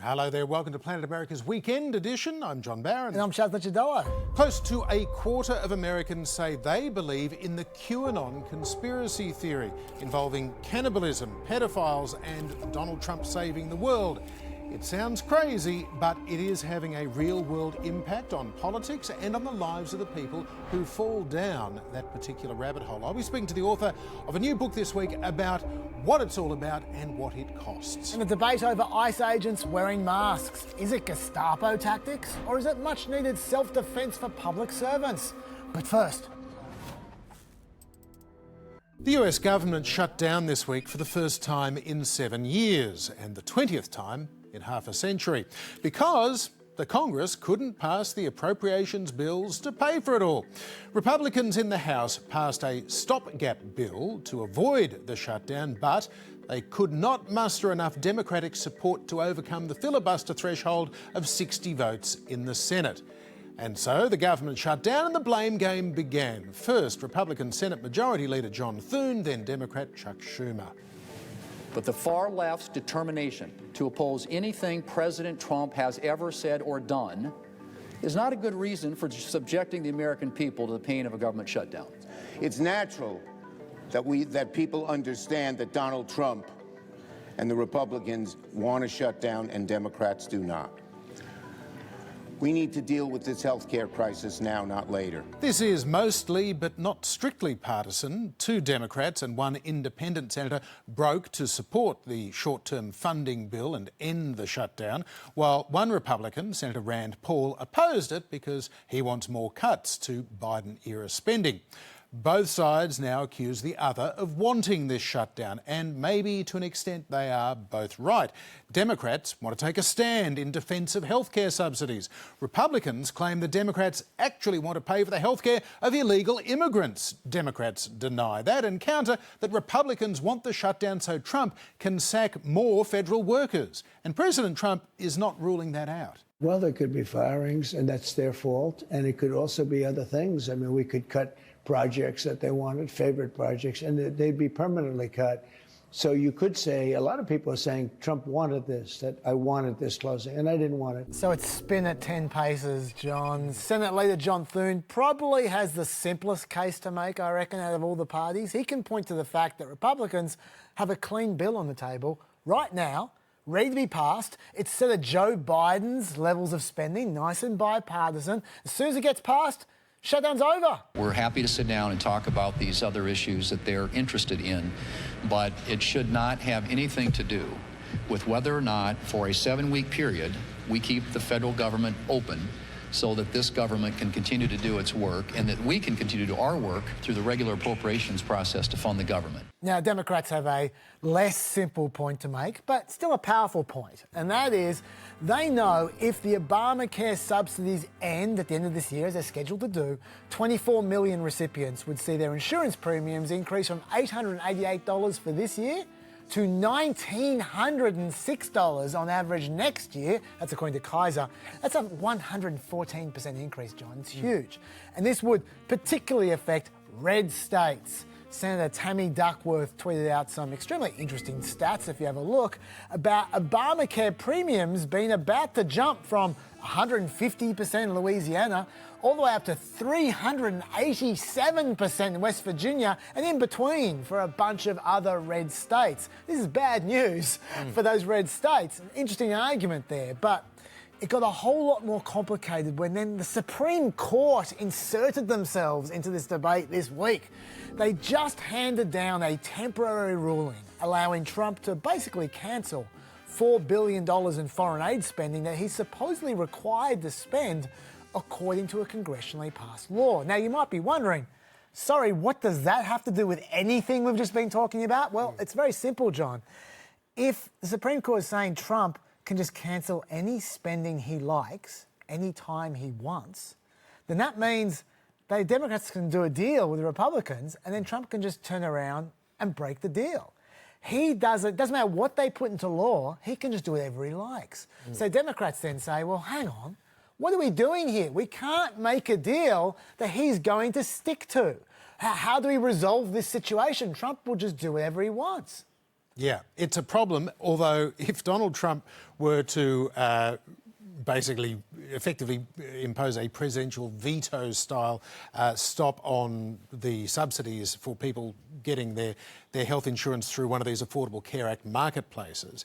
Hello there, welcome to Planet America's Weekend Edition. I'm John Barron. And I'm Chad Licciardello. Close to a quarter of Americans say they believe in the QAnon conspiracy theory involving cannibalism, pedophiles and Donald Trump saving the world. It sounds crazy, but it is having a real-world impact on politics and on the lives of the people who fall down that particular rabbit hole. I'll be speaking to the author of a new book this week about what it's all about and what it costs. And the debate over ICE agents wearing masks. Is it Gestapo tactics or is it much-needed self-defence for public servants? But first... The US government shut down this week for the first time in 7 years and the 20th time in half a century because the Congress couldn't pass the appropriations bills to pay for it all. Republicans in the House passed a stopgap bill to avoid the shutdown, but they could not muster enough Democratic support to overcome the filibuster threshold of 60 votes in the Senate. And so the government shut down and the blame game began. First, Republican Senate Majority Leader John Thune, then Democrat Chuck Schumer. But the far left's determination to oppose anything President Trump has ever said or done is not a good reason for subjecting the American people to the pain of a government shutdown. It's natural that people understand that Donald Trump and the Republicans want to shut down and Democrats do not. We need to deal with this health care crisis now, not later. This is mostly, but not strictly partisan. 2 Democrats and 1 independent senator broke to support the short-term funding bill and end the shutdown, while 1 Republican, Senator Rand Paul, opposed it because he wants more cuts to Biden-era spending. Both sides now accuse the other of wanting this shutdown, and maybe to an extent they are both right. Democrats want to take a stand in defence of healthcare subsidies. Republicans claim the Democrats actually want to pay for the healthcare of illegal immigrants. Democrats deny that and counter that Republicans want the shutdown so Trump can sack more federal workers. And President Trump is not ruling that out. Well, there could be firings, and that's their fault. And it could also be other things. I mean, we could cut projects that they wanted, favorite projects, and they'd be permanently cut. So you could say, a lot of people are saying Trump wanted this, that I wanted this closing, and I didn't want it. So it's spin at 10 paces, John. Senate Leader John Thune probably has the simplest case to make, I reckon, out of all the parties. He can point to the fact that Republicans have a clean bill on the table right now, ready to be passed. It's set at Joe Biden's levels of spending, nice and bipartisan. As soon as it gets passed, shutdown's over. We're happy to sit down and talk about these other issues that they're interested in, but it should not have anything to do with whether or not, for a 7-week period, we keep the federal government open so that this government can continue to do its work and that we can continue to do our work through the regular appropriations process to fund the government. Now, Democrats have a less simple point to make, but still a powerful point, and that is they know if the Obamacare subsidies end at the end of this year, as they're scheduled to do, 24 million recipients would see their insurance premiums increase from $888 for this year to $1,906 on average next year. That's according to Kaiser. That's a 114% increase, John. It's huge. And this would particularly affect red states. Senator Tammy Duckworth tweeted out some extremely interesting stats, if you have a look, about Obamacare premiums being about to jump from 150% in Louisiana all the way up to 387% in West Virginia and in between for a bunch of other red states. This is bad news for those red states. An interesting argument there, but it got a whole lot more complicated when then the Supreme Court inserted themselves into this debate this week. They just handed down a temporary ruling allowing Trump to basically cancel $4 billion in foreign aid spending that he's supposedly required to spend according to a congressionally passed law. Now, you might be wondering, sorry, what does that have to do with anything we've just been talking about? Well, it's very simple, John. If the Supreme Court is saying Trump can just cancel any spending he likes, anytime he wants, then that means the Democrats can do a deal with the Republicans and then Trump can just turn around and break the deal. He does it, doesn't matter what they put into law, he can just do whatever he likes. So Democrats then say, well, hang on, what are we doing here? We can't make a deal that he's going to stick to. How do we resolve this situation? Trump will just do whatever he wants. Yeah, it's a problem, although if Donald Trump were to basically effectively impose a presidential veto-style stop on the subsidies for people getting their health insurance through one of these Affordable Care Act marketplaces,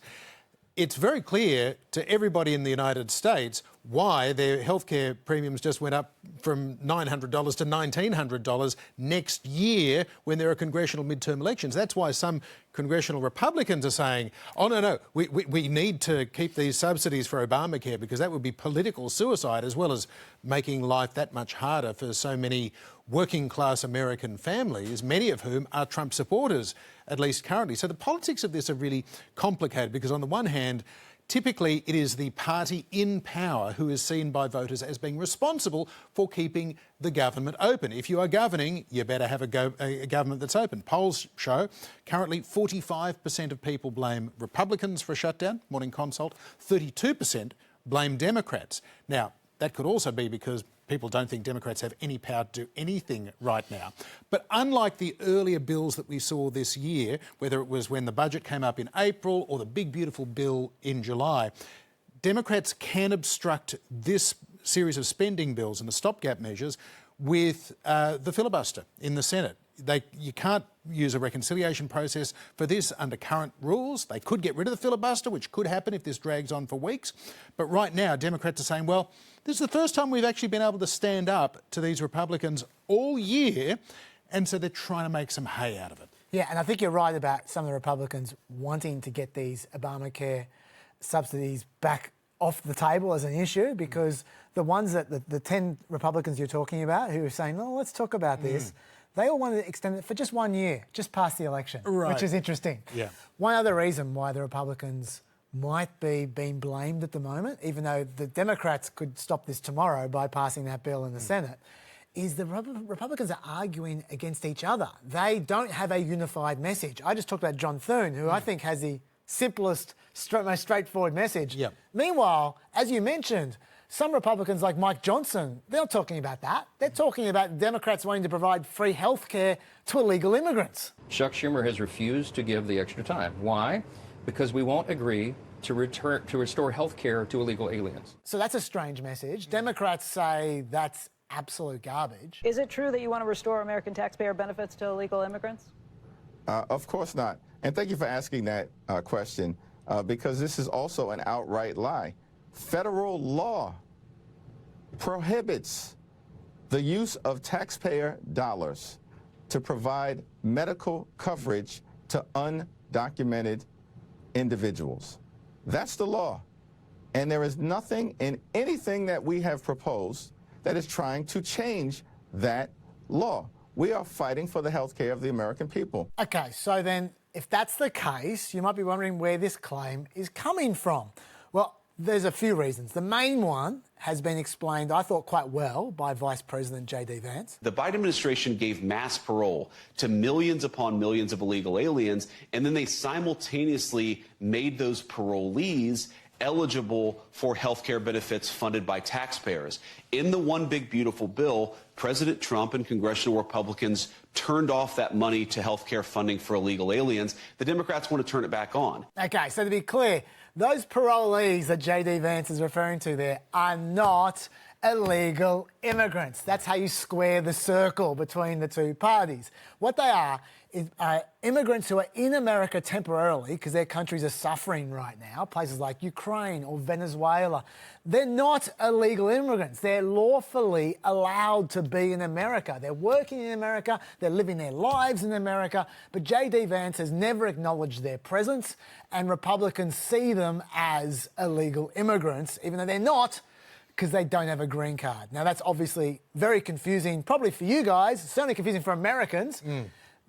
it's very clear to everybody in the United States why their healthcare premiums just went up from $900 to $1,900 next year when there are congressional midterm elections. That's why some congressional Republicans are saying, oh, no, we need to keep these subsidies for Obamacare because that would be political suicide, as well as making life that much harder for so many working-class American families, many of whom are Trump supporters, at least currently. So the politics of this are really complicated because on the one hand, typically it is the party in power who is seen by voters as being responsible for keeping the government open. If you are governing, you better have a government that's open. Polls show currently 45% of people blame Republicans for a shutdown, Morning Consult, 32% blame Democrats. Now, that could also be because people don't think Democrats have any power to do anything right now. But unlike the earlier bills that we saw this year, whether it was when the budget came up in April or the big, beautiful bill in July, Democrats can obstruct this series of spending bills and the stopgap measures with the filibuster in the Senate. You can't use a reconciliation process for this under current rules. They could get rid of the filibuster, which could happen if this drags on for weeks. But right now, Democrats are saying, well, this is the first time we've actually been able to stand up to these Republicans all year, and so they're trying to make some hay out of it. Yeah, and I think you're right about some of the Republicans wanting to get these Obamacare subsidies back off the table as an issue, because the ones that the 10 Republicans you're talking about who are saying, oh, let's talk about this, they all wanted to extend it for just 1 year, just past the election, which is interesting. Yeah. One other reason why the Republicans might be being blamed at the moment, even though the Democrats could stop this tomorrow by passing that bill in the Senate, is the Republicans are arguing against each other. They don't have a unified message. I just talked about John Thune, who I think has the simplest, most straightforward message. Yep. Meanwhile, as you mentioned, some Republicans like Mike Johnson, they're not talking about that. They're talking about Democrats wanting to provide free health care to illegal immigrants. Chuck Schumer has refused to give the extra time. Why? Because we won't agree to restore health care to illegal aliens. So that's a strange message. Democrats say that's absolute garbage. Is it true that you want to restore American taxpayer benefits to illegal immigrants? Of course not. And thank you for asking that question, because this is also an outright lie. Federal law prohibits the use of taxpayer dollars to provide medical coverage to undocumented individuals. That's the law. And there is nothing in anything that we have proposed that is trying to change that law. We are fighting for the health care of the American people. Okay, so then if that's the case, you might be wondering where this claim is coming from. Well, there's a few reasons. The main one has been explained, I thought, quite well by Vice President J.D. Vance. The Biden administration gave mass parole to millions upon millions of illegal aliens, and then they simultaneously made those parolees eligible for health care benefits funded by taxpayers. In the One Big Beautiful Bill, President Trump and congressional Republicans turned off that money to health care funding for illegal aliens. The Democrats want to turn it back on. Okay, so to be clear, those parolees that J.D. Vance is referring to there are not illegal immigrants. That's how you square the circle between the two parties. What they are is immigrants who are in America temporarily because their countries are suffering right now, places like Ukraine or Venezuela. They're not illegal immigrants. They're lawfully allowed to be in America. They're working in America. They're living their lives in America. But J.D. Vance has never acknowledged their presence, and Republicans see them as illegal immigrants, even though they're not, because they don't have a green card. Now, that's obviously very confusing, probably for you guys, certainly confusing for Americans.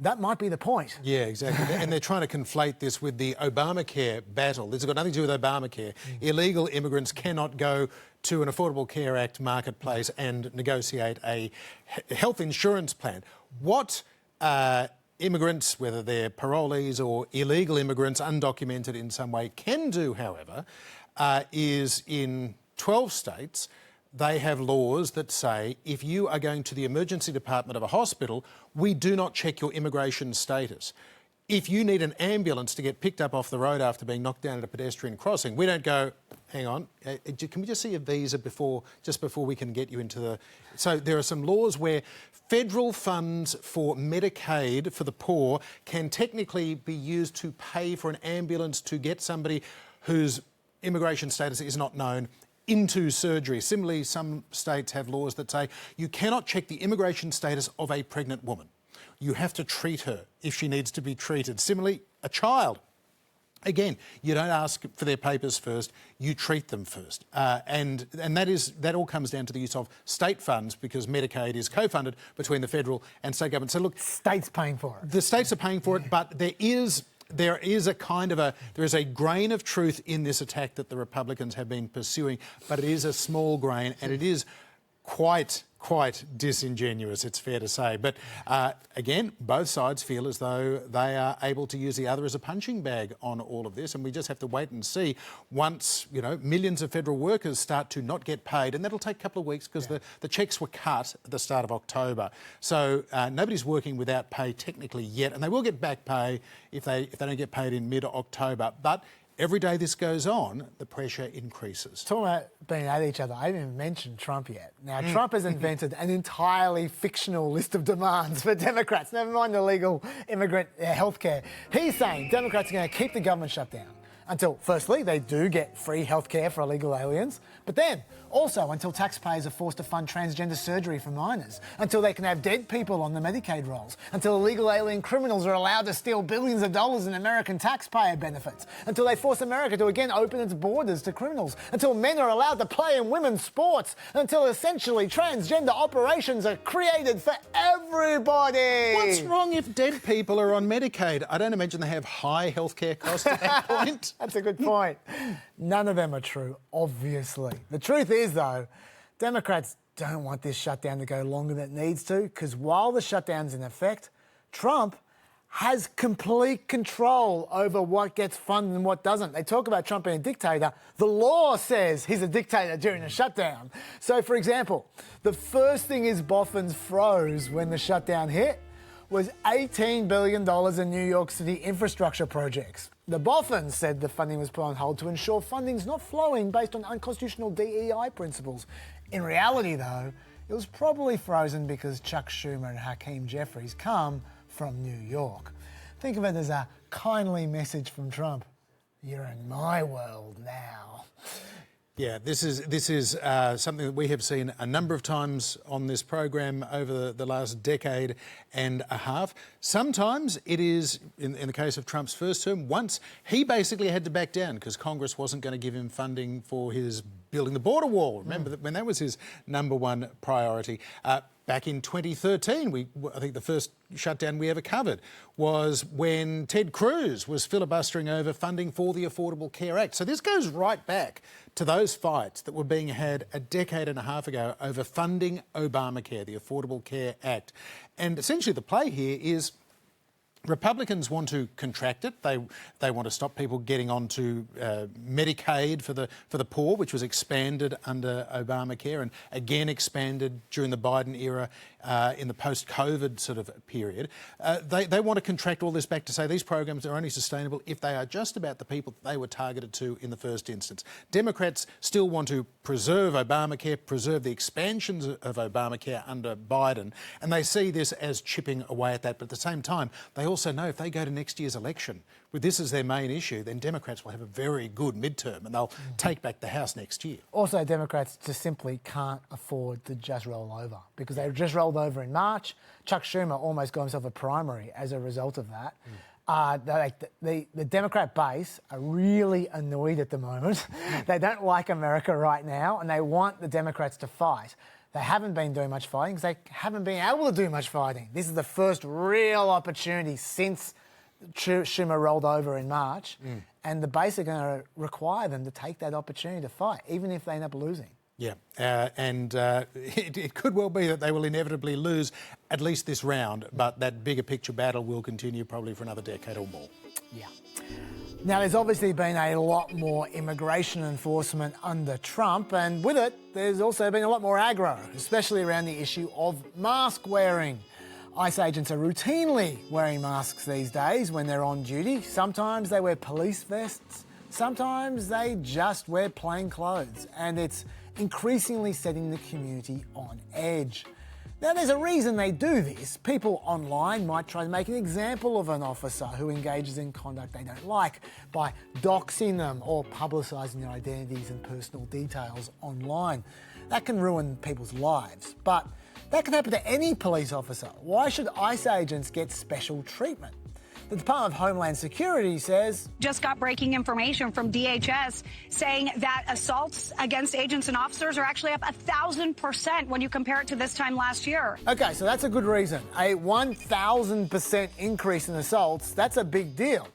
That might be the point. Yeah, exactly. And they're trying to conflate this with the Obamacare battle. This has got nothing to do with Obamacare. Illegal immigrants cannot go to an Affordable Care Act marketplace and negotiate a health insurance plan. What immigrants, whether they're parolees or illegal immigrants, undocumented in some way, can do, however, is in 12 states, they have laws that say if you are going to the emergency department of a hospital, we do not check your immigration status. if you need an ambulance to get picked up off the road after being knocked down at a pedestrian crossing, we don't go, hang on, can we just see a visa before we can get you into the... So there are some laws where federal funds for Medicaid for the poor can technically be used to pay for an ambulance to get somebody whose immigration status is not known into surgery. Similarly, some states have laws that say you cannot check the immigration status of a pregnant woman. You have to treat her if she needs to be treated. Similarly, a child. Again, you don't ask for their papers first, you treat them first. And that all comes down to the use of state funds, because Medicaid is co-funded between the federal and state government. So look... States paying for it. The states are paying for it, but there is a grain of truth in this attack that the Republicans have been pursuing, but it is a small grain, and it is quite disingenuous, it's fair to say. But again, both sides feel as though they are able to use the other as a punching bag on all of this, and we just have to wait and see once, millions of federal workers start to not get paid, and that'll take a couple of weeks because the cheques were cut at the start of October. So nobody's working without pay technically yet, and they will get back pay if they don't get paid in mid-October. But every day this goes on, the pressure increases. Talking about being at each other, I haven't even mentioned Trump yet. Now, Trump has invented an entirely fictional list of demands for Democrats, never mind the legal immigrant healthcare. He's saying Democrats are going to keep the government shut down until, firstly, they do get free healthcare for illegal aliens, but then also until taxpayers are forced to fund transgender surgery for minors, until they can have dead people on the Medicaid rolls, until illegal alien criminals are allowed to steal billions of dollars in American taxpayer benefits, until they force America to again open its borders to criminals, until men are allowed to play in women's sports, until essentially transgender operations are created for everybody. What's wrong if dead people are on Medicaid? I don't imagine they have high healthcare costs at that point. That's a good point. None of them are true, obviously. The truth is, though, Democrats don't want this shutdown to go longer than it needs to, because while the shutdown's in effect, Trump has complete control over what gets funded and what doesn't. They talk about Trump being a dictator. The law says he's a dictator during a shutdown. So, for example, the first thing his boffins froze when the shutdown hit was $18 billion in New York City infrastructure projects. The boffins said the funding was put on hold to ensure funding's not flowing based on unconstitutional DEI principles. In reality, though, it was probably frozen because Chuck Schumer and Hakeem Jeffries come from New York. Think of it as a kindly message from Trump. You're in my world now. Yeah, this is something that we have seen a number of times on this program over the last decade and a half. Sometimes it is, in the case of Trump's first term, once he basically had to back down because Congress wasn't going to give him funding for his building the border wall. Remember that when that was his number one priority. Back in 2013, I think the first shutdown we ever covered was when Ted Cruz was filibustering over funding for the Affordable Care Act. So this goes right back to those fights that were being had a decade and a half ago over funding Obamacare, the Affordable Care Act. And essentially the play here is Republicans want to contract it. They want to stop people getting onto Medicaid for the poor, which was expanded under Obamacare and again expanded during the Biden era in the post-COVID sort of period. They want to contract all this back to say these programs are only sustainable if they are just about the people that they were targeted to in the first instance. Democrats still want to preserve Obamacare, preserve the expansions of Obamacare under Biden, and they see this as chipping away at that. But at the same time, they also know if they go to next year's election with this as their main issue, then Democrats will have a very good midterm and they'll take back the House next year. Also, Democrats just simply can't afford to just roll over because they just rolled over in March. Chuck Schumer almost got himself a primary as a result of that. The Democrat base are really annoyed at the moment. They don't like America right now and they want the Democrats to fight. They haven't been doing much fighting because they haven't been able to do much fighting. This is the first real opportunity since Schumer rolled over in March, and the base are going to require them to take that opportunity to fight, even if they end up losing. Yeah, and it could well be that they will inevitably lose at least this round, but that bigger picture battle will continue probably for another decade or more. Yeah. Now, there's obviously been a lot more immigration enforcement under Trump, and with it, there's also been a lot more aggro, especially around the issue of mask wearing. ICE agents are routinely wearing masks these days when they're on duty. Sometimes they wear police vests, sometimes they just wear plain clothes, and it's increasingly setting the community on edge. Now, there's a reason they do this. People online might try to make an example of an officer who engages in conduct they don't like by doxing them or publicising their identities and personal details online. That can ruin people's lives, but that can happen to any police officer. Why should ICE agents get special treatment? The Department of Homeland Security says... Just got breaking information from DHS saying that assaults against agents and officers are actually up 1,000% when you compare it to this time last year. OK, so that's a good reason. A 1,000% increase in assaults, that's a big deal.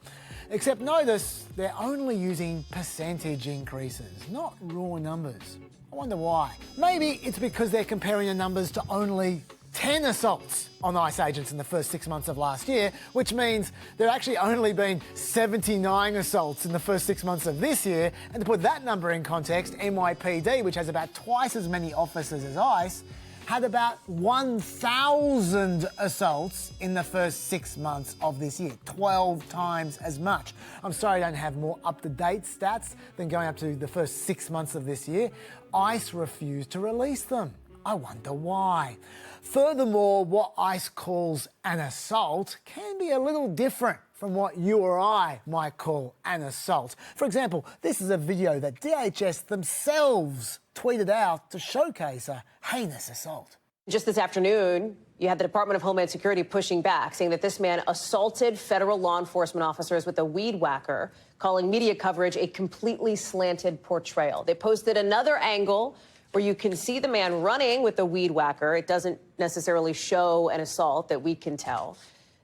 Except notice they're only using percentage increases, not raw numbers. I wonder why. Maybe it's because they're comparing the numbers to only 10 assaults on ICE agents in the first 6 months of last year, which means there have actually only been 79 assaults in the first 6 months of this year. And to put that number in context, NYPD, which has about twice as many officers as ICE, had about 1,000 assaults in the first 6 months of this year, 12 times as much. I'm sorry I don't have more up-to-date stats than going up to the first 6 months of this year. ICE refused to release them. I wonder why. Furthermore, what ICE calls an assault can be a little different from what you or I might call an assault. For example, this is a video that DHS themselves tweeted out to showcase a heinous assault. Just this afternoon, you had the Department of Homeland Security pushing back, saying that this man assaulted federal law enforcement officers with a weed whacker, calling media coverage a completely slanted portrayal. They posted another angle where you can see the man running with the weed whacker. It doesn't necessarily show an assault that we can tell.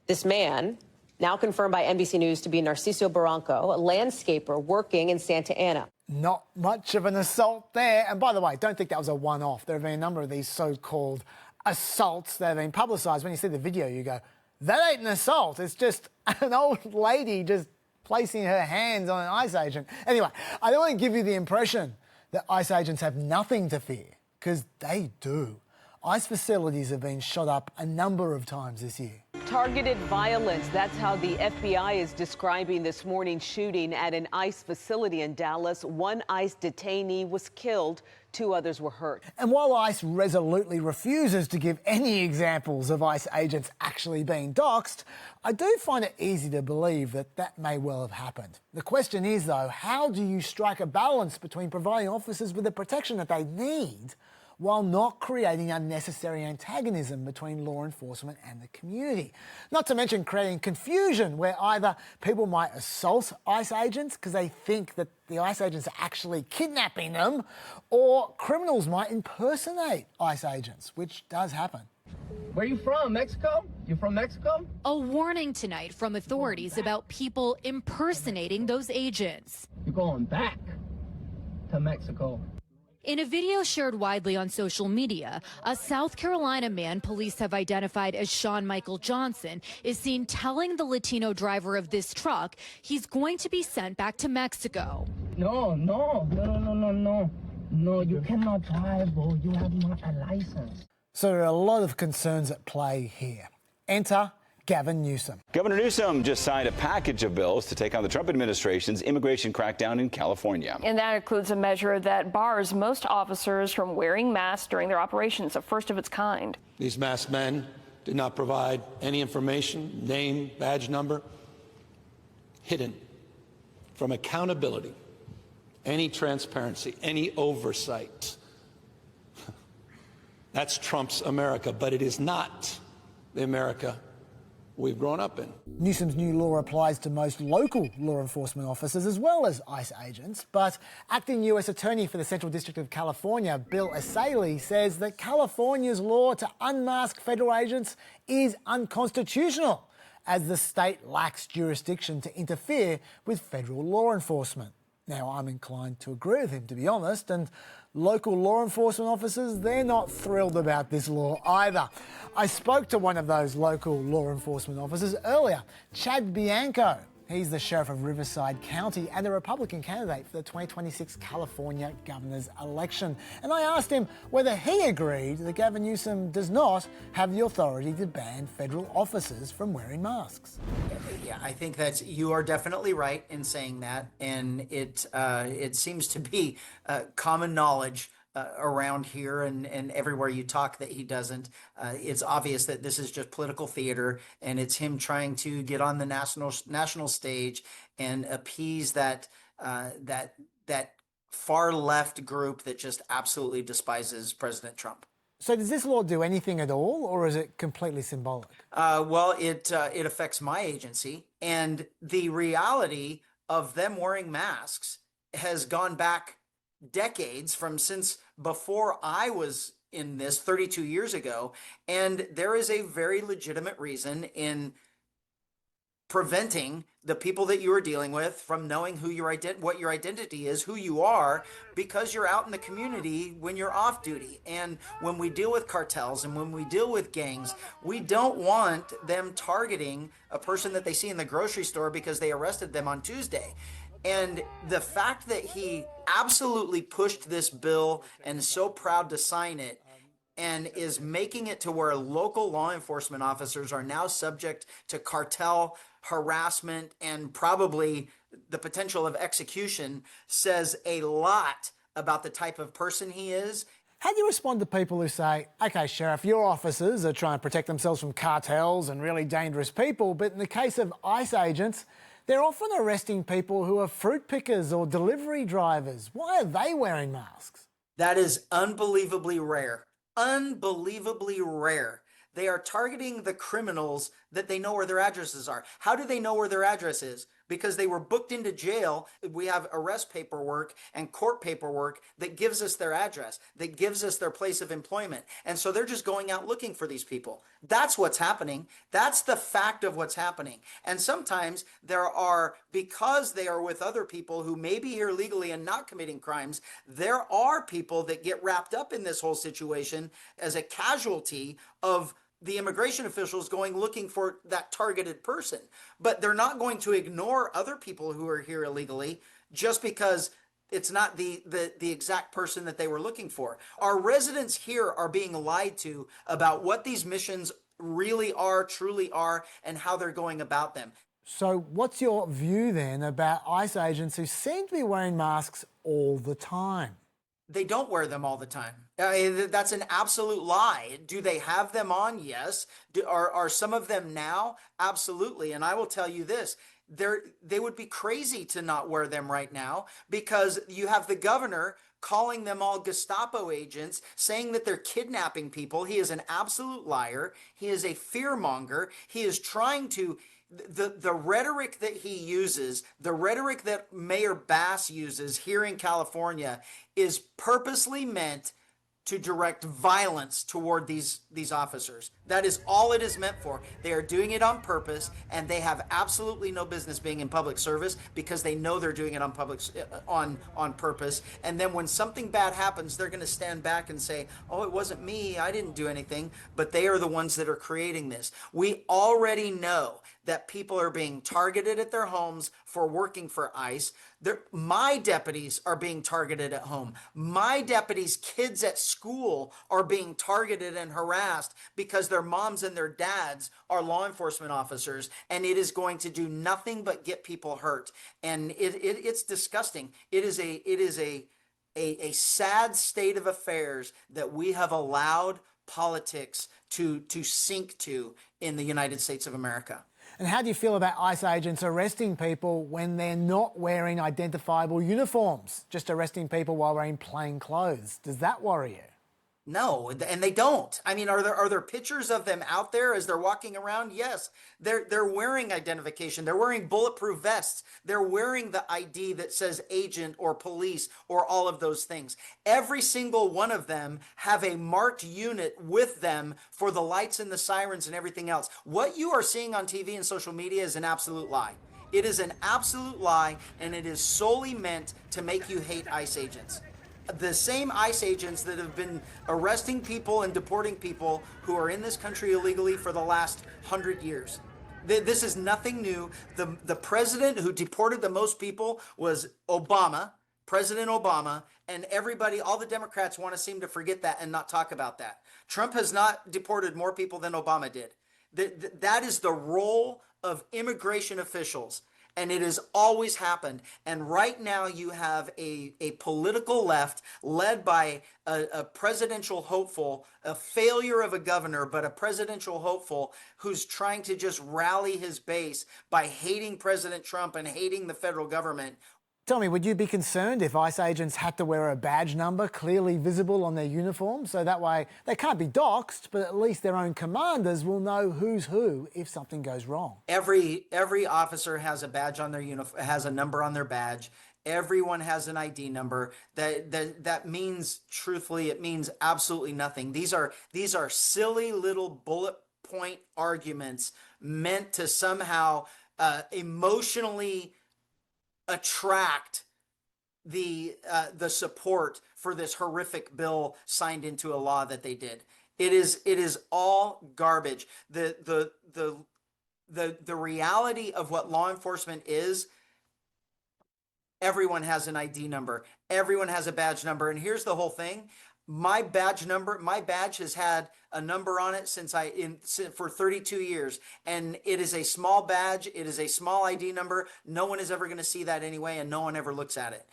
This man, now confirmed by NBC News to be Narciso Barranco, a landscaper working in Santa Ana. Not much of an assault there. And by the way, don't think that was a one-off. There have been a number of these so-called assaults that have been publicised. When you see the video, you go, that ain't an assault. It's just an old lady just placing her hands on an ICE agent. Anyway, I don't want to give you the impression that ICE agents have nothing to fear, because they do. ICE facilities have been shot up a number of times this year. Targeted violence, that's how the FBI is describing this morning's shooting at an ICE facility in Dallas. One ICE detainee was killed, 2 others were hurt. And while ICE resolutely refuses to give any examples of ICE agents actually being doxed, I do find it easy to believe that that may well have happened. The question is, though, how do you strike a balance between providing officers with the protection that they need while not creating unnecessary antagonism between law enforcement and the community? Not to mention creating confusion where either people might assault ICE agents because they think that the ICE agents are actually kidnapping them, or criminals might impersonate ICE agents, which does happen. Where are you from, Mexico? You from Mexico? A warning tonight from authorities about people impersonating those agents. You're going back to Mexico. In a video shared widely on social media, a South Carolina man police have identified as Sean Michael Johnson is seen telling the Latino driver of this truck he's going to be sent back to Mexico. No, you cannot drive, bro. You have not a license. So there are a lot of concerns at play here. Enter Gavin Newsom. Governor Newsom just signed a package of bills to take on the Trump administration's immigration crackdown in California. And that includes a measure that bars most officers from wearing masks during their operations, a first of its kind. These masked men did not provide any information, name, badge number, hidden from accountability, any transparency, any oversight. That's Trump's America, but it is not the America we've grown up in. Newsom's new law applies to most local law enforcement officers as well as ICE agents, but acting US Attorney for the Central District of California, Bill Asaley, says that California's law to unmask federal agents is unconstitutional, as the state lacks jurisdiction to interfere with federal law enforcement. Now, I'm inclined to agree with him, to be honest, and local law enforcement officers, they're not thrilled about this law either. I spoke to one of those local law enforcement officers earlier, Chad Bianco. He's the sheriff of Riverside County and a Republican candidate for the 2026 California governor's election. And I asked him whether he agreed that Gavin Newsom does not have the authority to ban federal officers from wearing masks. Yeah, I think that you are definitely right in saying that, and it seems to be common knowledge around here and everywhere you talk that he doesn't. It's obvious that this is just political theater, and it's him trying to get on the national stage and appease that far left group that just absolutely despises President Trump. So does this law do anything at all, or is it completely symbolic? Well, it affects my agency, and the reality of them wearing masks has gone back decades from since before I was in this 32 years ago. And there is a very legitimate reason in preventing the people that you are dealing with from knowing who what your identity is, who you are, because you're out in the community when you're off duty. And when we deal with cartels and when we deal with gangs, we don't want them targeting a person that they see in the grocery store because they arrested them on Tuesday. And the fact that he absolutely pushed this bill and is so proud to sign it and is making it to where local law enforcement officers are now subject to cartel harassment and probably the potential of execution says a lot about the type of person he is. How do you respond to people who say, okay, Sheriff, your officers are trying to protect themselves from cartels and really dangerous people, but in the case of ICE agents, they're often arresting people who are fruit pickers or delivery drivers. Why are they wearing masks? That is unbelievably rare. Unbelievably rare. They are targeting the criminals that they know where their addresses are. How do they know where their address is? Because they were booked into jail. We have arrest paperwork and court paperwork that gives us their address, that gives us their place of employment. And so they're just going out looking for these people. That's what's happening. That's the fact of what's happening. And sometimes there are, because they are with other people who may be here legally and not committing crimes, there are people that get wrapped up in this whole situation as a casualty of the immigration officials going looking for that targeted person. But they're not going to ignore other people who are here illegally just because it's not the exact person that they were looking for. Our residents here are being lied to about what these missions really are, truly are, and how they're going about them. So what's your view then about ICE agents who seem to be wearing masks all the time? They don't wear them all the time. That's an absolute lie. Do they have them on? Yes. Are some of them now? Absolutely. And I will tell you this, they would be crazy to not wear them right now because you have the governor calling them all Gestapo agents, saying that they're kidnapping people. He is an absolute liar. He is a fearmonger. He is trying to... The rhetoric that he uses, the rhetoric that Mayor Bass uses here in California is purposely meant to direct violence toward these officers. That is all it is meant for. They are doing it on purpose, and they have absolutely no business being in public service because they know they're doing it on purpose. And then when something bad happens, they're going to stand back and say, "Oh, it wasn't me. I didn't do anything." But they are the ones that are creating this. We already know that people are being targeted at their homes for working for ICE. My deputies are being targeted at home. My deputies' kids at school are being targeted and harassed because their moms and their dads are law enforcement officers, and it is going to do nothing but get people hurt. And it's disgusting. It is a sad state of affairs that we have allowed politics to sink to in the United States of America. And how do you feel about ICE agents arresting people when they're not wearing identifiable uniforms, just arresting people while wearing plain clothes? Does that worry you? No, and they don't. I mean, are there pictures of them out there as they're walking around? Yes. They're wearing identification. They're wearing bulletproof vests. They're wearing the ID that says agent or police or all of those things. Every single one of them have a marked unit with them for the lights and the sirens and everything else. What you are seeing on TV and social media is an absolute lie. It is an absolute lie, and it is solely meant to make you hate ICE agents. The same ICE agents that have been arresting people and deporting people who are in this country illegally for the last 100 years. This is nothing new. The president who deported the most people was Obama, President Obama, and everybody, all the Democrats want to seem to forget that and not talk about that. Trump has not deported more people than Obama did. That is the role of immigration officials, and it has always happened. And right now you have a political left led by a presidential hopeful, a failure of a governor, but a presidential hopeful who's trying to just rally his base by hating President Trump and hating the federal government. Tell me, would you be concerned if ICE agents had to wear a badge number clearly visible on their uniform, so that way they can't be doxxed, but at least their own commanders will know who's who if something goes wrong? Every officer has a badge on their uniform, has a number on their badge. Everyone has an ID number. That means, truthfully, it means absolutely nothing. These are silly little bullet point arguments meant to somehow emotionally attract the support for this horrific bill signed into a law that they did. It is all garbage. The reality of what law enforcement is, everyone has an ID number. Everyone has a badge number. And here's the whole thing. My badge has had a number on it for 32 years. And it is a small badge. It is a small ID number. No one is ever going to see that anyway, and no one ever looks at it.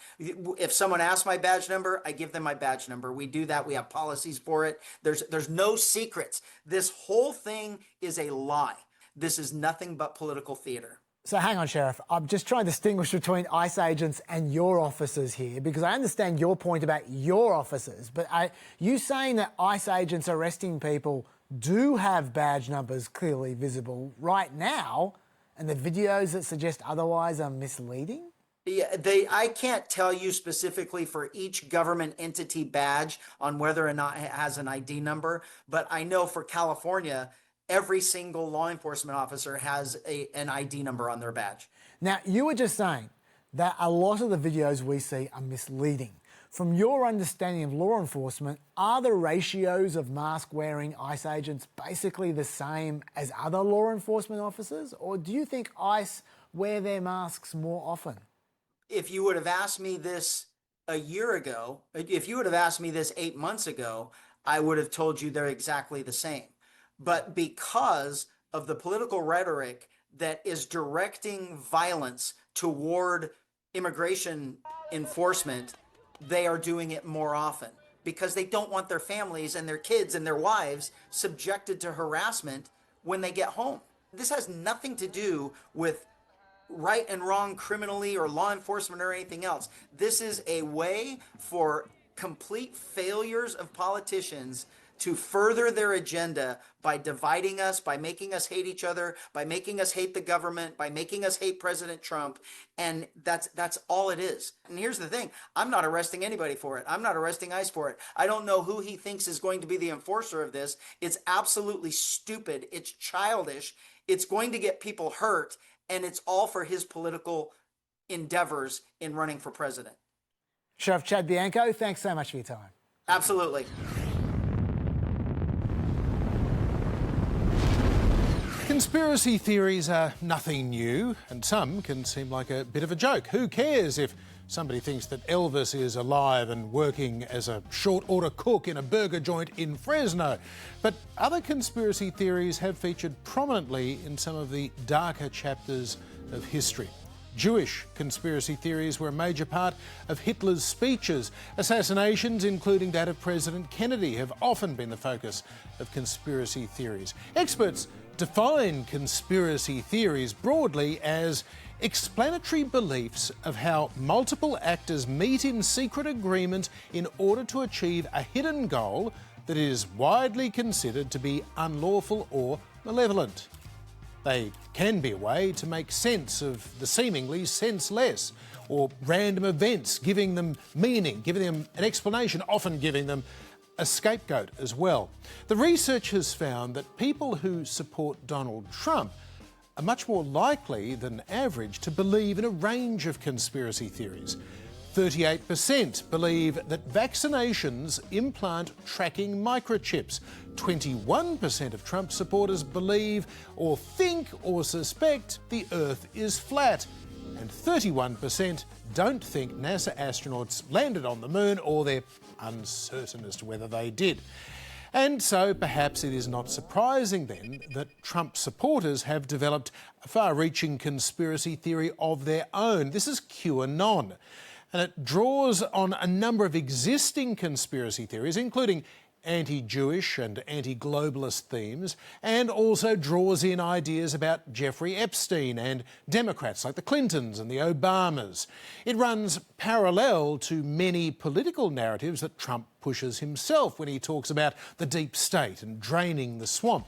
If someone asks my badge number, I give them my badge number. We do that. We have policies for it. There's no secrets. This whole thing is a lie. This is nothing but political theater. So hang on, Sheriff. I'm just trying to distinguish between ICE agents and your officers here, because I understand your point about your officers, but are you saying that ICE agents arresting people do have badge numbers clearly visible right now, and the videos that suggest otherwise are misleading? Yeah, I can't tell you specifically for each government entity badge on whether or not it has an ID number, but I know for California, every single law enforcement officer has an ID number on their badge. Now, you were just saying that a lot of the videos we see are misleading. From your understanding of law enforcement, are the ratios of mask-wearing ICE agents basically the same as other law enforcement officers, or do you think ICE wear their masks more often? If you would have asked me this a year ago, if you would have asked me this 8 months ago, I would have told you they're exactly the same. But because of the political rhetoric that is directing violence toward immigration enforcement, they are doing it more often because they don't want their families and their kids and their wives subjected to harassment when they get home. This has nothing to do with right and wrong criminally or law enforcement or anything else. This is a way for complete failures of politicians to further their agenda by dividing us, by making us hate each other, by making us hate the government, by making us hate President Trump. And that's all it is. And here's the thing. I'm not arresting anybody for it. I'm not arresting ICE for it. I don't know who he thinks is going to be the enforcer of this. It's absolutely stupid. It's childish. It's going to get people hurt. And it's all for his political endeavors in running for president. Sheriff Chad Bianco, thanks so much for your time. Absolutely. Conspiracy theories are nothing new, and some can seem like a bit of a joke. Who cares if somebody thinks that Elvis is alive and working as a short-order cook in a burger joint in Fresno? But other conspiracy theories have featured prominently in some of the darker chapters of history. Jewish conspiracy theories were a major part of Hitler's speeches. Assassinations, including that of President Kennedy, have often been the focus of conspiracy theories. Experts define conspiracy theories broadly as explanatory beliefs of how multiple actors meet in secret agreement in order to achieve a hidden goal that is widely considered to be unlawful or malevolent. They can be a way to make sense of the seemingly senseless, or random events, giving them meaning, giving them an explanation, often giving them a scapegoat as well. The research has found that people who support Donald Trump are much more likely than average to believe in a range of conspiracy theories. 38% believe that vaccinations implant tracking microchips. 21% of Trump supporters believe or think or suspect the Earth is flat. And 31% don't think NASA astronauts landed on the moon, or they're uncertain as to whether they did. And so perhaps it is not surprising then that Trump supporters have developed a far-reaching conspiracy theory of their own. This is QAnon, and it draws on a number of existing conspiracy theories, including anti-Jewish and anti-globalist themes, and also draws in ideas about Jeffrey Epstein and Democrats like the Clintons and the Obamas. It runs parallel to many political narratives that Trump pushes himself when he talks about the deep state and draining the swamp.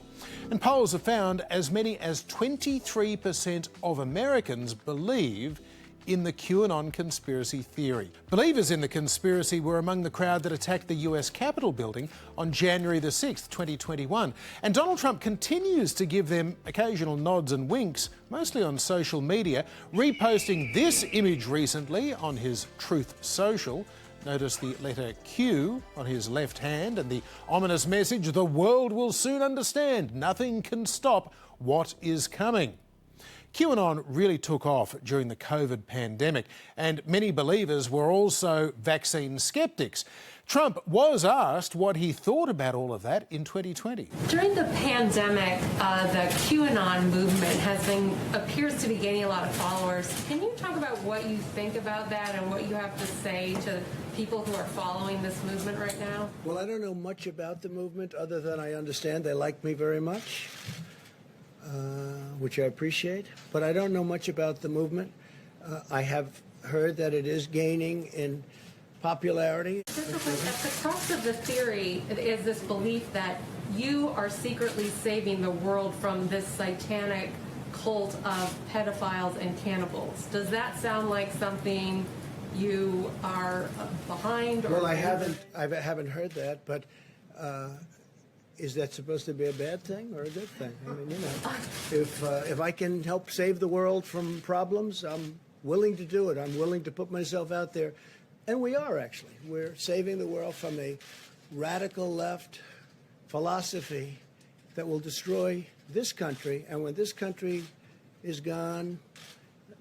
And polls have found as many as 23% of Americans believe in the QAnon conspiracy theory. Believers in the conspiracy were among the crowd that attacked the US Capitol building on January the 6th, 2021. And Donald Trump continues to give them occasional nods and winks, mostly on social media, reposting this image recently on his Truth Social. Notice the letter Q on his left hand and the ominous message, "The world will soon understand. Nothing can stop what is coming." QAnon really took off during the COVID pandemic, and many believers were also vaccine skeptics. Trump was asked what he thought about all of that in 2020. During the pandemic, the QAnon movement appears to be gaining a lot of followers. Can you talk about what you think about that and what you have to say to people who are following this movement right now? Well, I don't know much about the movement other than I understand they like me very much. Which I appreciate, but I don't know much about the movement. I have heard that it is gaining in popularity. At the crux of the theory is this belief that you are secretly saving the world from this satanic cult of pedophiles and cannibals. Does that sound like something you are behind? Well, I haven't heard that, but is that supposed to be a bad thing or a good thing? I mean, you know, if I can help save the world from problems, I'm willing to do it. I'm willing to put myself out there. And we are, actually. We're saving the world from a radical left philosophy that will destroy this country. And when this country is gone,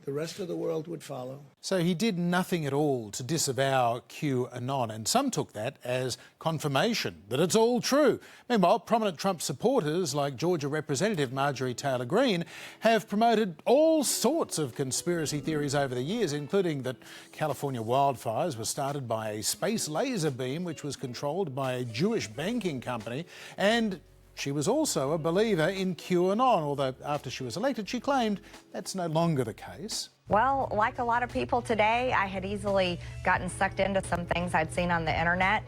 the rest of the world would follow. So he did nothing at all to disavow QAnon, and some took that as confirmation that it's all true. Meanwhile, prominent Trump supporters like Georgia Representative Marjorie Taylor Greene have promoted all sorts of conspiracy theories over the years, including that California wildfires were started by a space laser beam which was controlled by a Jewish banking company, and she was also a believer in QAnon, although after she was elected, she claimed that's no longer the case. Well, like a lot of people today, I had easily gotten sucked into some things I'd seen on the internet,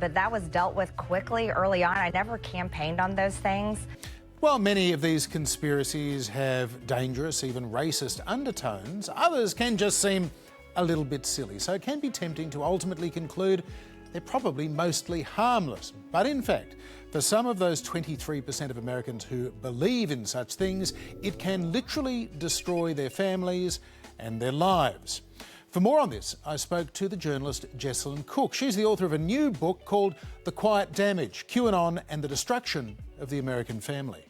but that was dealt with quickly early on. I never campaigned on those things. While many of these conspiracies have dangerous, even racist undertones, others can just seem a little bit silly. So it can be tempting to ultimately conclude they're probably mostly harmless. But in fact, for some of those 23% of Americans who believe in such things, it can literally destroy their families and their lives. For more on this, I spoke to the journalist Jesselyn Cook. She's the author of a new book called The Quiet Damage, QAnon and the Destruction of the American Family.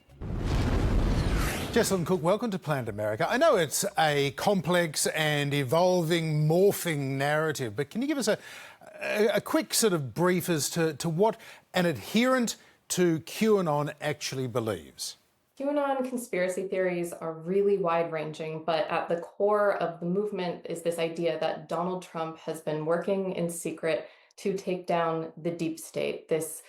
Jesselyn Cook, welcome to Planet America. I know it's a complex and evolving, morphing narrative, but can you give us a quick sort of brief as to what an adherent to QAnon actually believes? QAnon conspiracy theories are really wide-ranging, but at the core of the movement is this idea that Donald Trump has been working in secret to take down the deep state, this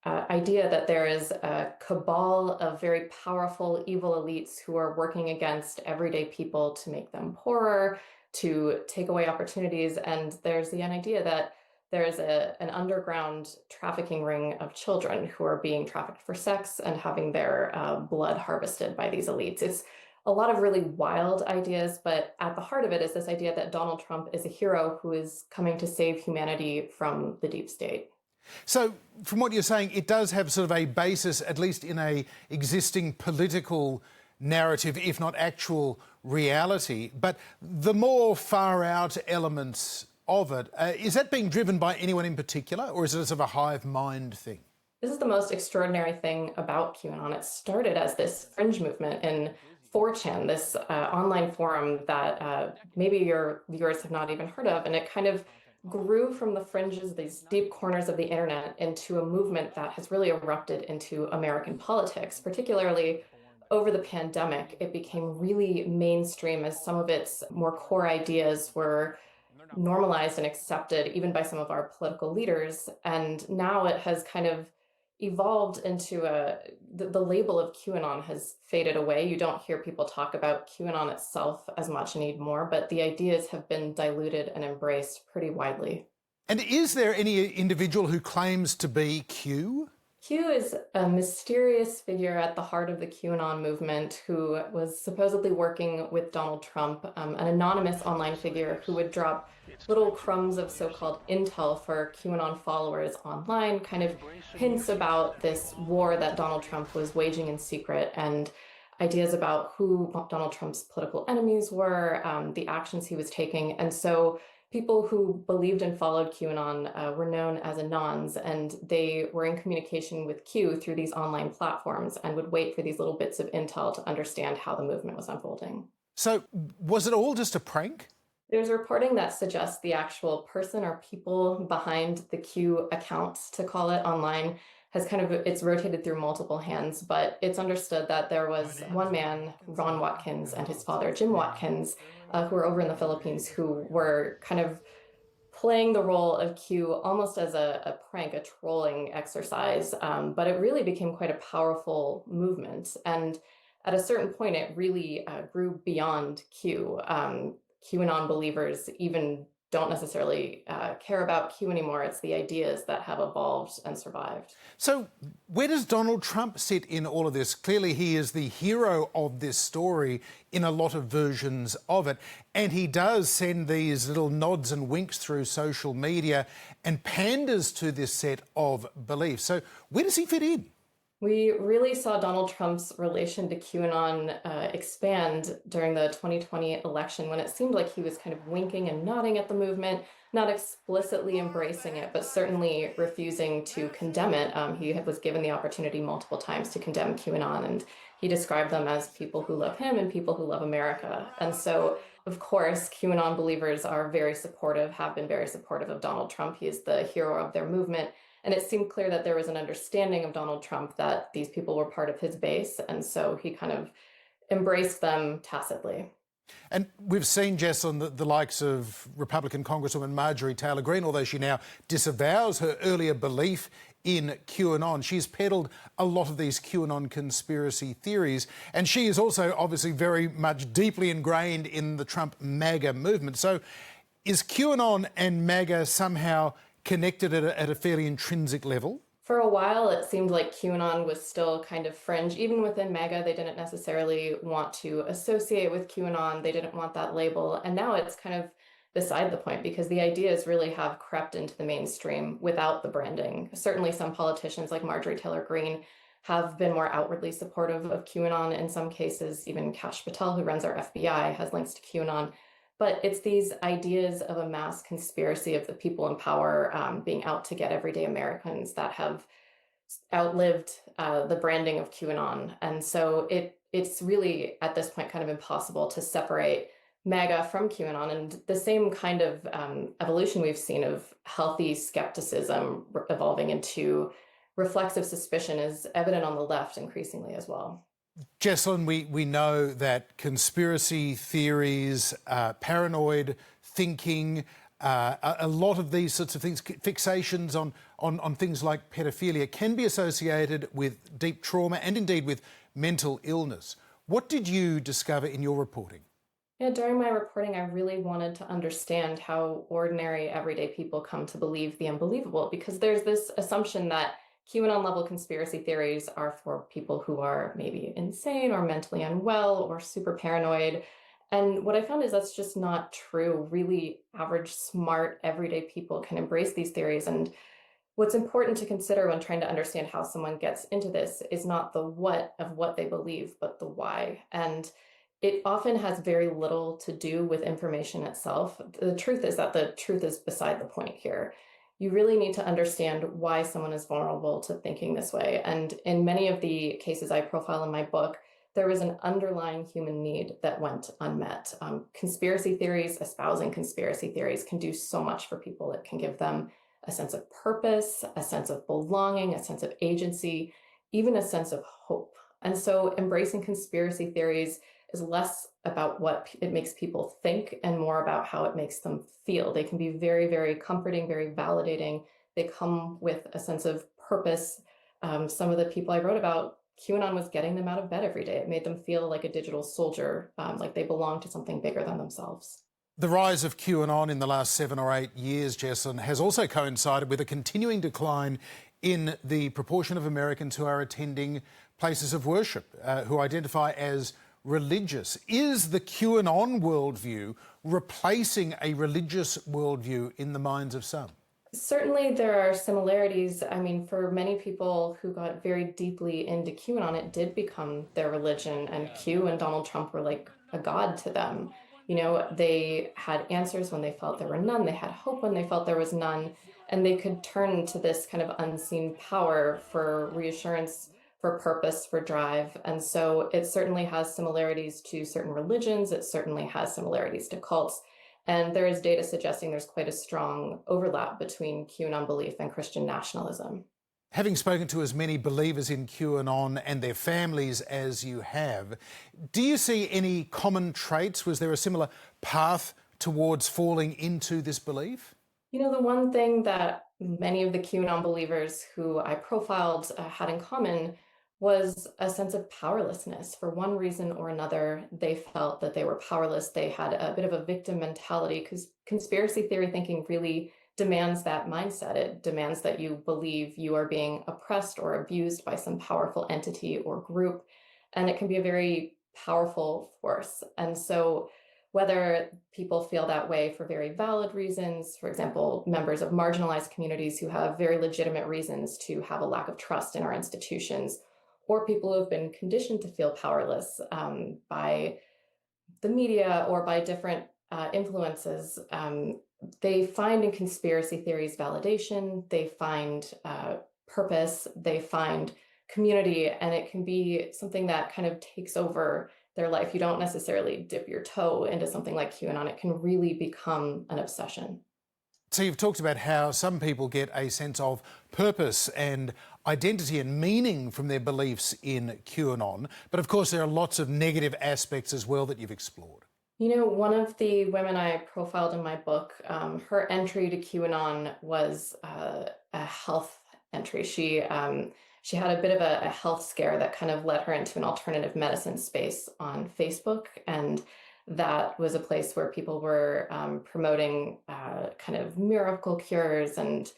idea that there is a cabal of very powerful, evil elites who are working against everyday people to make them poorer, to take away opportunities, and there's the idea that there is an underground trafficking ring of children who are being trafficked for sex and having their blood harvested by these elites. It's a lot of really wild ideas, but at the heart of it is this idea that Donald Trump is a hero who is coming to save humanity from the deep state. So, from what you're saying, it does have sort of a basis, at least in a existing political narrative, if not actual reality. But the more far-out elements of it. Is that being driven by anyone in particular, or is it a sort of a hive mind thing? This is the most extraordinary thing about QAnon. It started as this fringe movement in 4chan, this online forum that maybe your viewers have not even heard of, and it kind of grew from the fringes, these deep corners of the internet, into a movement that has really erupted into American politics, particularly over the pandemic. It became really mainstream as some of its more core ideas were normalized and accepted even by some of our political leaders. And now it has kind of evolved into the label of QAnon has faded away. You don't hear people talk about QAnon itself as much anymore, but the ideas have been diluted and embraced pretty widely. And is there any individual who claims to be Q? Q is a mysterious figure at the heart of the QAnon movement who was supposedly working with Donald Trump, an anonymous online figure who would drop little crumbs of so-called intel for QAnon followers online, kind of hints about this war that Donald Trump was waging in secret and ideas about who Donald Trump's political enemies were, the actions he was taking. And so people who believed and followed QAnon were known as Anons, and they were in communication with Q through these online platforms and would wait for these little bits of intel to understand how the movement was unfolding. So was it all just a prank? There's reporting that suggests the actual person or people behind the Q accounts, to call it online, has kind of, it's rotated through multiple hands, but it's understood that there was one man, Ron Watkins, and his father, Jim Watkins, who were over in the Philippines, who were kind of playing the role of Q almost as a prank, a trolling exercise. But it really became quite a powerful movement. And at a certain point, it really grew beyond Q. QAnon believers even don't necessarily care about Q anymore. It's the ideas that have evolved and survived. So where does Donald Trump sit in all of this? Clearly he is the hero of this story in a lot of versions of it. And he does send these little nods and winks through social media and panders to this set of beliefs. So where does he fit in? We really saw Donald Trump's relation to QAnon expand during the 2020 election, when it seemed like he was kind of winking and nodding at the movement, not explicitly embracing it, but certainly refusing to condemn it. He was given the opportunity multiple times to condemn QAnon, and he described them as people who love him and people who love America. And so, of course, QAnon believers are very supportive, have been very supportive of Donald Trump. He is the hero of their movement. And it seemed clear that there was an understanding of Donald Trump that these people were part of his base. And so he kind of embraced them tacitly. And we've seen, Jesselyn, the likes of Republican Congresswoman Marjorie Taylor Greene, although she now disavows her earlier belief in QAnon. She's peddled a lot of these QAnon conspiracy theories. And she is also obviously very much deeply ingrained in the Trump MAGA movement. So is QAnon and MAGA somehow connected at a fairly intrinsic level? For a while, it seemed like QAnon was still kind of fringe. Even within MAGA, they didn't necessarily want to associate with QAnon. They didn't want that label. And now it's kind of beside the point, because the ideas really have crept into the mainstream without the branding. Certainly some politicians like Marjorie Taylor Greene have been more outwardly supportive of QAnon in some cases. Even Kash Patel, who runs our FBI, has links to QAnon. But it's these ideas of a mass conspiracy of the people in power being out to get everyday Americans that have outlived the branding of QAnon. And so it's really, at this point, kind of impossible to separate MAGA from QAnon. And the same kind of evolution we've seen of healthy skepticism evolving into reflexive suspicion is evident on the left increasingly as well. Jesselyn, we know that conspiracy theories, paranoid thinking, a lot of these sorts of things, fixations on things like pedophilia, can be associated with deep trauma and indeed with mental illness. What did you discover in your reporting? Yeah, during my reporting, I really wanted to understand how ordinary, everyday people come to believe the unbelievable, because there's this assumption that QAnon-level conspiracy theories are for people who are maybe insane or mentally unwell or super paranoid. And what I found is that's just not true. Really average, smart, everyday people can embrace these theories. And what's important to consider when trying to understand how someone gets into this is not the what of what they believe, but the why. And it often has very little to do with information itself. The truth is that the truth is beside the point here. You really need to understand why someone is vulnerable to thinking this way. And in many of the cases I profile in my book, there was an underlying human need that went unmet. Conspiracy theories, espousing conspiracy theories can do so much for people. It can give them a sense of purpose, a sense of belonging, a sense of agency, even a sense of hope. And so embracing conspiracy theories is less about what it makes people think and more about how it makes them feel. They can be very, very comforting, very validating. They come with a sense of purpose. Some of the people I wrote about, QAnon was getting them out of bed every day. It made them feel like a digital soldier, like they belonged to something bigger than themselves. The rise of QAnon in the last 7 or 8 years, Jesselyn, has also coincided with a continuing decline in the proportion of Americans who are attending places of worship, who identify as religious. Is the QAnon worldview replacing a religious worldview in the minds of some? Certainly there are similarities. I mean, for many people who got very deeply into QAnon, it did become their religion, and Q and Donald Trump were like a god to them. You know, they had answers when they felt there were none. They had hope when they felt there was none. And they could turn to this kind of unseen power for reassurance, for purpose, for drive. And so it certainly has similarities to certain religions. It certainly has similarities to cults. And there is data suggesting there's quite a strong overlap between QAnon belief and Christian nationalism. Having spoken to as many believers in QAnon and their families as you have, do you see any common traits? Was there a similar path towards falling into this belief? You know, the one thing that many of the QAnon believers who I profiled had in common was a sense of powerlessness. For one reason or another, they felt that they were powerless. They had a bit of a victim mentality, because conspiracy theory thinking really demands that mindset. It demands that you believe you are being oppressed or abused by some powerful entity or group, and it can be a very powerful force. And so whether people feel that way for very valid reasons, for example, members of marginalized communities who have very legitimate reasons to have a lack of trust in our institutions, or people who have been conditioned to feel powerless by the media or by different influences, they find in conspiracy theories validation, they find purpose, they find community, and it can be something that kind of takes over their life. You don't necessarily dip your toe into something like QAnon. It can really become an obsession. So you've talked about how some people get a sense of purpose and identity and meaning from their beliefs in QAnon, but of course there are lots of negative aspects as well that you've explored. You know, one of the women I profiled in my book, her entry to QAnon was a health entry. She had a bit of a health scare that kind of led her into an alternative medicine space on Facebook, and that was a place where people were promoting kind of miracle cures and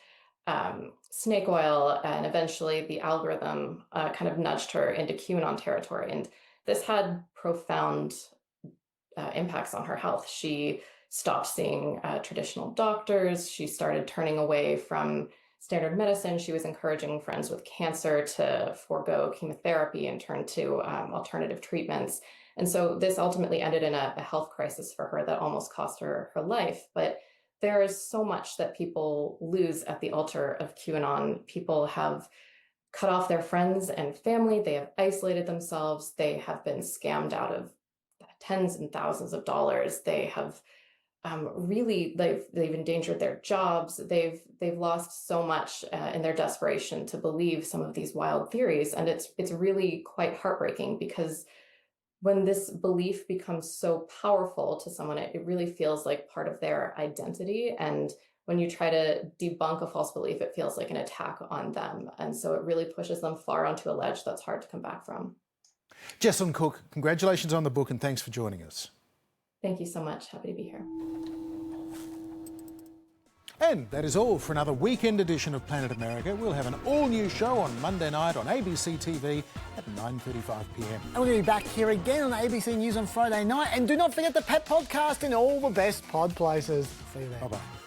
snake oil, and eventually the algorithm kind of nudged her into QAnon territory. And this had profound impacts on her health. She stopped seeing traditional doctors. She started turning away from standard medicine. She was encouraging friends with cancer to forego chemotherapy and turn to alternative treatments. And so this ultimately ended in a health crisis for her that almost cost her her life. But there is so much that people lose at the altar of QAnon. People have cut off their friends and family. They have isolated themselves. They have been scammed out of tens and thousands of dollars. They have they've endangered their jobs. They've lost so much in their desperation to believe some of these wild theories. And it's really quite heartbreaking, because when this belief becomes so powerful to someone, it really feels like part of their identity. And when you try to debunk a false belief, it feels like an attack on them. And so it really pushes them far onto a ledge that's hard to come back from. Jesselyn Cook, congratulations on the book and thanks for joining us. Thank you so much. Happy to be here. And that is all for another weekend edition of Planet America. We'll have an all-new show on Monday night on ABC TV at 9:35 p.m. And we're going to be back here again on ABC News on Friday night. And do not forget the Pet Podcast in all the best pod places. See you there. Bye-bye.